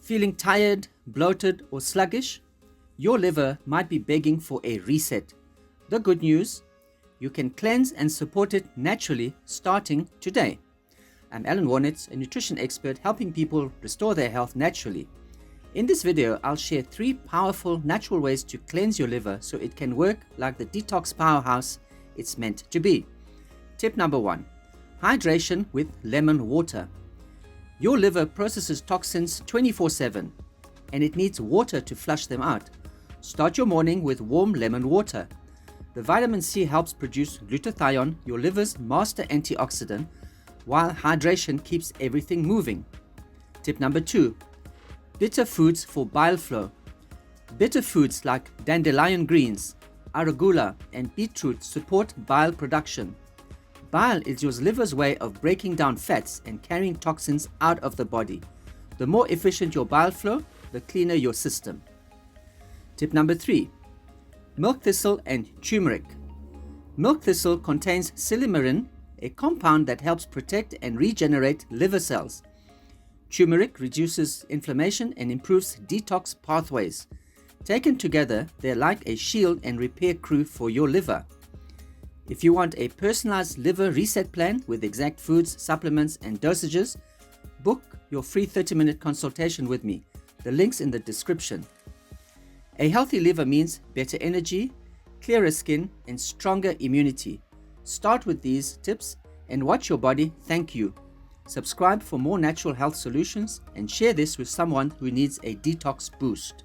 Feeling tired, bloated, or sluggish? Your liver might be begging for a reset. The good news: you can cleanse and support it naturally starting today. I'm Allan Wohrnitz, a nutrition expert helping people restore their health naturally. In this video, I'll share 3 powerful natural ways to cleanse your liver so it can work like the detox powerhouse it's meant to be. Tip number 1: hydration with lemon water. Your liver processes toxins 24/7 and it needs water to flush them out. Start your morning with warm lemon water. The vitamin C helps produce glutathione, your liver's master antioxidant, while hydration keeps everything moving. Tip number 2: bitter foods for bile flow. Bitter foods like dandelion greens, arugula, and beetroot support bile production. Bile is your liver's way of breaking down fats and carrying toxins out of the body. The more efficient your bile flow, the cleaner your system. Tip number 3: milk thistle and turmeric. Milk thistle contains silymarin, a compound that helps protect and regenerate liver cells. Turmeric reduces inflammation and improves detox pathways. Taken together, they're like a shield and repair crew for your liver. If you want a personalized liver reset plan with exact foods, supplements, and dosages, book your free 30-minute consultation with me. The link's in the description. A healthy liver means better energy, clearer skin, and stronger immunity. Start with these tips and watch your body thank you. Subscribe for more natural health solutions and share this with someone who needs a detox boost.